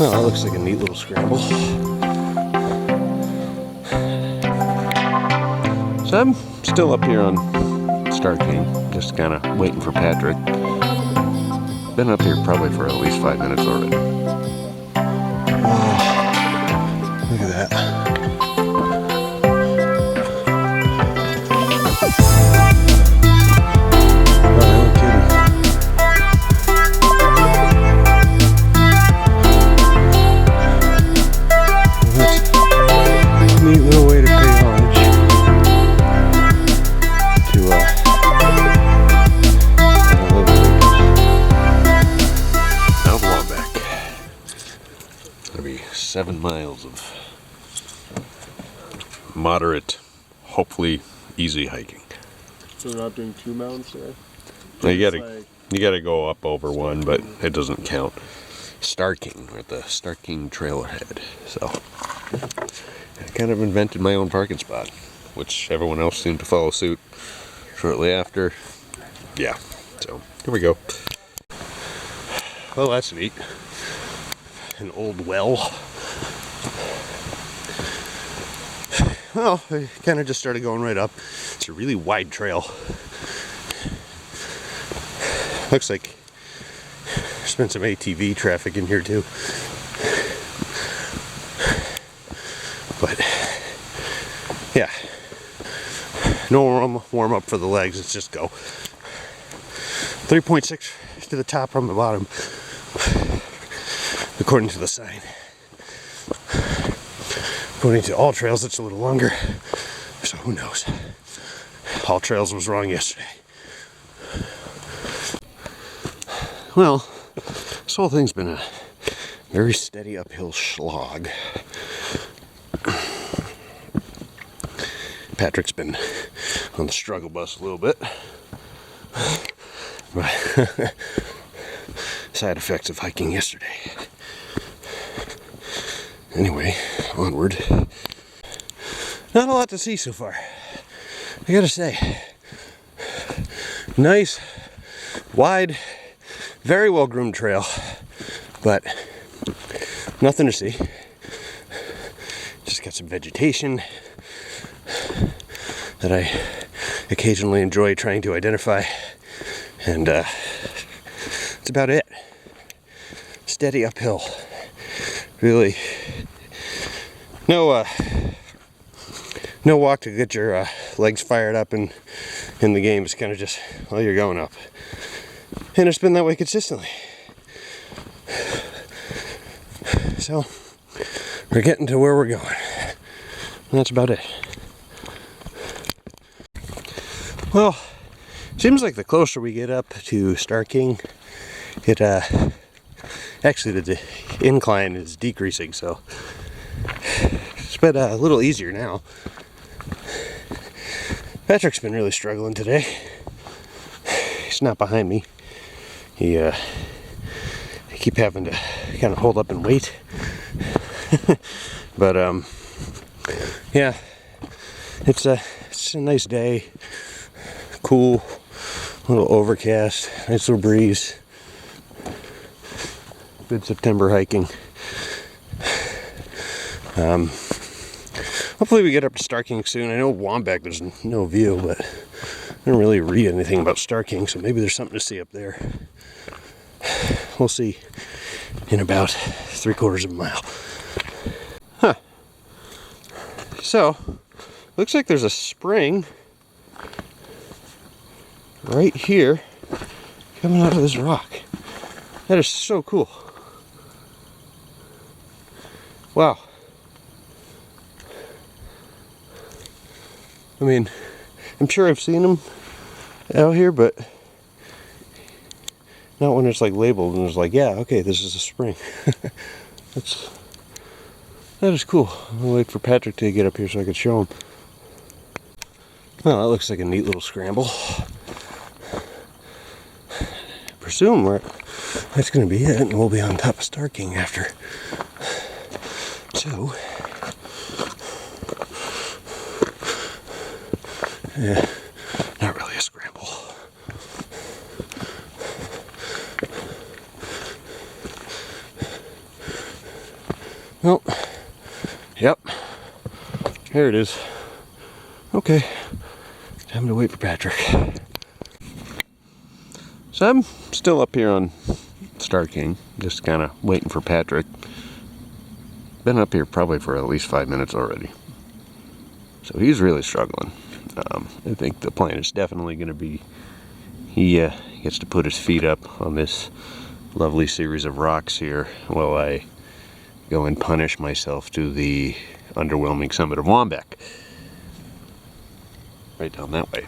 Well, that looks like a neat little scramble. So I'm still up here on Starr King, just kind of waiting for Patrick. Been up here probably for at least 5 minutes already. Oh, look at that. Neat little way to pay homage to Mt Waumbek. That'll be 7 miles of moderate, hopefully easy hiking. So we're not doing 2 mountains there? Now you gotta go up over one, but it doesn't count. Starr King, or the Starr King trailhead. So I kind of invented my own parking spot, which everyone else seemed to follow suit shortly after. Yeah, so here we go. Well, that's neat. An old well. Well, I kind of just started going right up. It's a really wide trail. Looks like there's been some ATV traffic in here too. But yeah, no warm up for the legs, let's just go. 3.6 to the top from the bottom, according to the sign. According to All Trails, it's a little longer, so who knows. All Trails was wrong yesterday. Well, this whole thing's been a very steady uphill slog. Patrick's been on the struggle bus a little bit. But side effects of hiking yesterday. Anyway, onward. Not a lot to see so far, I gotta say. Nice, wide, very well groomed trail, but nothing to see. Just got some vegetation that I occasionally enjoy trying to identify, and that's about it. Steady uphill. Really, no walk to get your legs fired up in the game. It's kind of just, well, you're going up, and it's been that way consistently. So we're getting to where we're going, and that's about it. Well, seems like the closer we get up to Starr King, it actually the incline is decreasing, so it's been a little easier now. Patrick's been really struggling today. He's not behind me. I keep having to kind of hold up and wait. But yeah, it's a nice day. Cool, a little overcast, nice little breeze. Good September hiking. Hopefully we get up to Starr King soon. I know Waumbek there's no view, but I didn't really read anything about Starr King, so maybe there's something to see up there. We'll see in about 3/4 of a mile. Huh. So, looks like there's a spring right here coming out of this rock. That is so cool. Wow. I mean, I'm sure I've seen them out here, but not when it's like labeled and it's like, yeah, okay, this is a spring. That is cool. I'll wait for Patrick to get up here so I can show him. Well, that looks like a neat little scramble. Presume that's going to be it, and we'll be on top of Starr King after. So, yeah, not really a scramble. Well, yep. Here it is. Okay. Time to wait for Patrick. So I'm still up here on Starr King, just kind of waiting for Patrick. Been up here probably for at least 5 minutes already. So he's really struggling. I think the plan is definitely going to be he gets to put his feet up on this lovely series of rocks here while I go and punish myself to the underwhelming summit of Waumbek. Right down that way.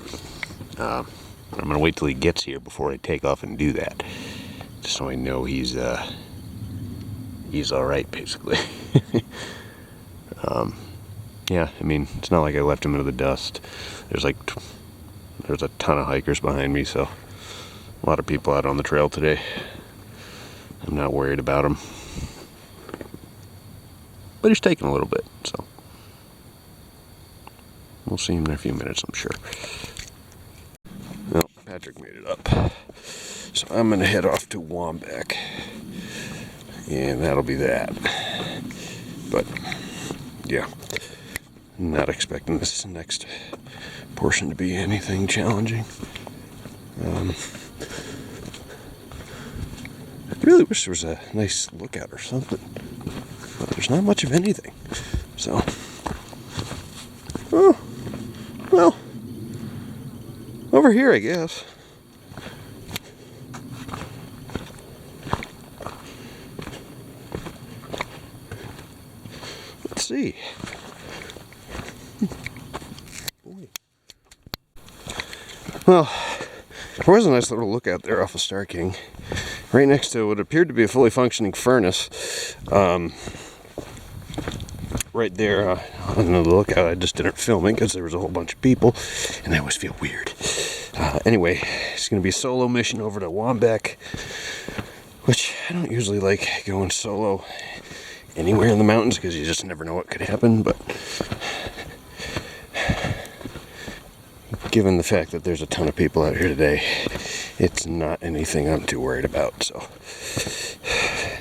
I'm going to wait till he gets here before I take off and do that. Just so I know he's alright, basically. Yeah, I mean, it's not like I left him into the dust. There's a ton of hikers behind me, so a lot of people out on the trail today. I'm not worried about him. But he's taking a little bit, so we'll see him in a few minutes, I'm sure. Well, Patrick made it up. So I'm going to head off to Waumbek. And that'll be that. But, yeah. Not expecting this next portion to be anything challenging. I really wish there was a nice lookout or something. But there's not much of anything. So, oh, well, over here, I guess. Let's see. Boy. Well, there was a nice little lookout there off of Starr King, right next to what appeared to be a fully functioning furnace. Right there on the lookout. I just didn't film it because there was a whole bunch of people, and I always feel weird. Anyway, it's going to be a solo mission over to Waumbek, which I don't usually like going solo anywhere in the mountains because you just never know what could happen, but given the fact that there's a ton of people out here today, it's not anything I'm too worried about. So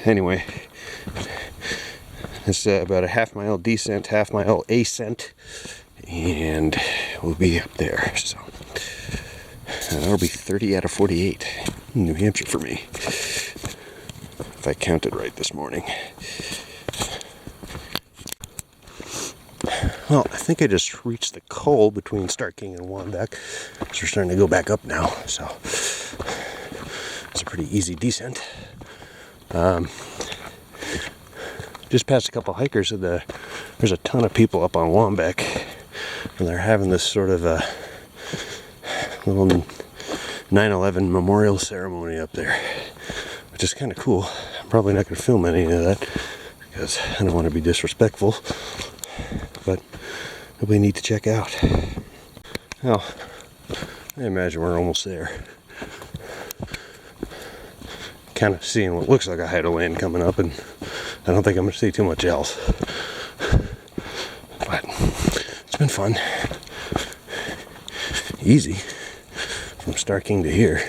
anyway, it's about a half-mile descent, half-mile ascent, and we'll be up there. So that'll be 30 out of 48 in New Hampshire for me, if I counted right this morning. Well, I think I just reached the col between Starr King and Waumbek, so we're starting to go back up now. So it's a pretty easy descent. Just passed a couple hikers, and there's a ton of people up on Waumbek, and they're having this sort of a little 9/11 memorial ceremony up there, which is kind of cool. I'm probably not going to film any of that because I don't want to be disrespectful, but it'll be neat to check out. Well, I imagine we're almost there. Kind of seeing what looks like a height of land coming up, and I don't think I'm going to see too much else. But it's been fun. Easy from Starr King to here.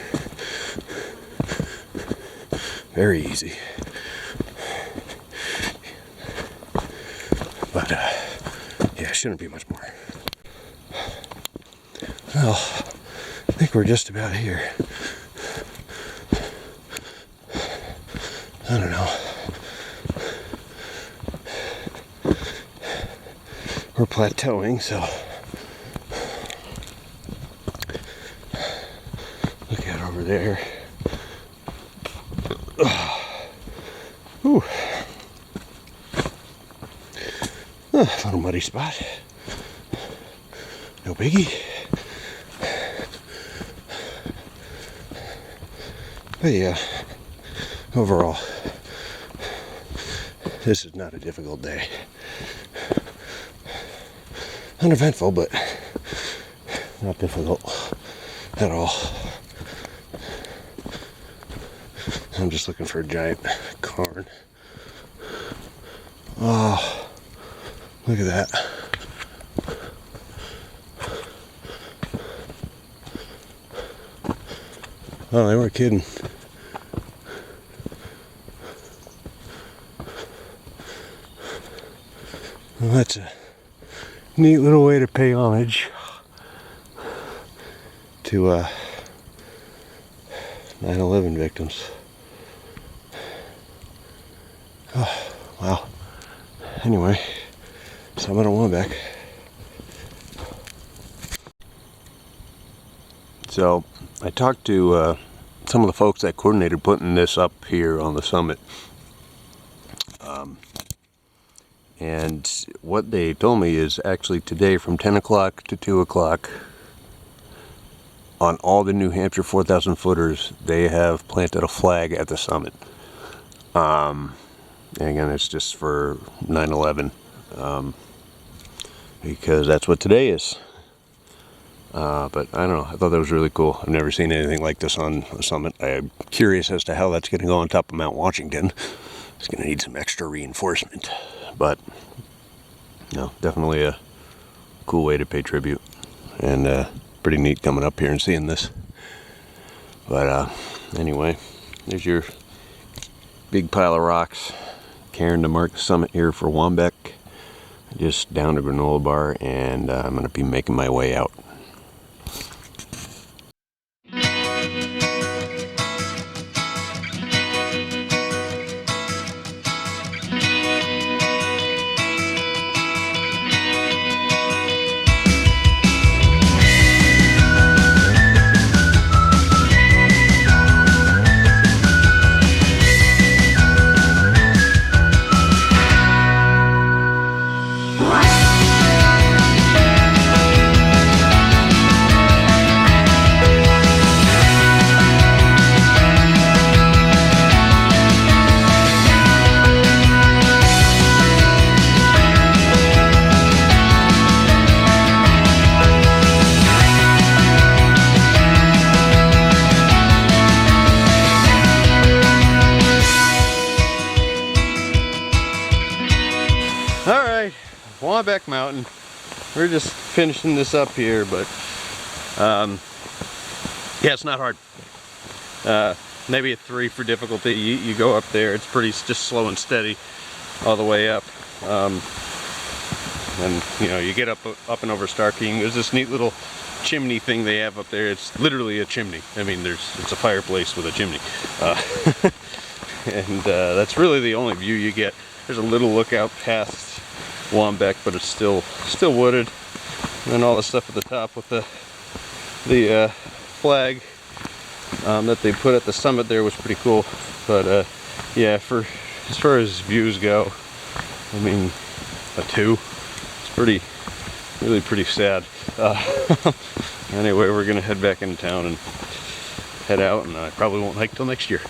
Very easy. But yeah, it shouldn't be much more. Well, I think we're just about here. I don't know. We're plateauing, so look out over there. Ooh. A little muddy spot. No biggie. But yeah, overall, this is not a difficult day. Uneventful, but not difficult at all. I'm just looking for a giant cairn. Oh, look at that. Oh, they weren't kidding. Well, that's a neat little way to pay homage to 9/11 victims. Oh, wow. Anyway, summit of Waumbek. So I talked to some of the folks that coordinated putting this up here on the summit. And what they told me is actually today from 10 o'clock to 2 o'clock on all the New Hampshire 4,000 footers, they have planted a flag at the summit. And again, it's just for 9/11, because that's what today is. But I don't know, I thought that was really cool. I've never seen anything like this on the summit. I'm curious as to how that's going to go on top of Mount Washington. It's going to need some extra reinforcement. But, definitely a cool way to pay tribute. And pretty neat coming up here and seeing this. But anyway, there's your big pile of rocks. Cairn to mark the summit here for Waumbek. Just down to granola bar, and I'm going to be making my way out. Alright, Waumbek Mountain. We're just finishing this up here, but yeah, it's not hard. Maybe a 3 for difficulty. You go up there, it's pretty just slow and steady all the way up. And you get up and over Starr King. There's this neat little chimney thing they have up there. It's literally a chimney. I mean, it's a fireplace with a chimney. And that's really the only view you get. There's a little lookout past Waumbek, but it's still wooded. And then all the stuff at the top with the flag that they put at the summit there was pretty cool. But yeah, as far as views go, I mean, a 2. It's really pretty sad. Anyway, we're gonna head back into town and head out, and I probably won't hike till next year.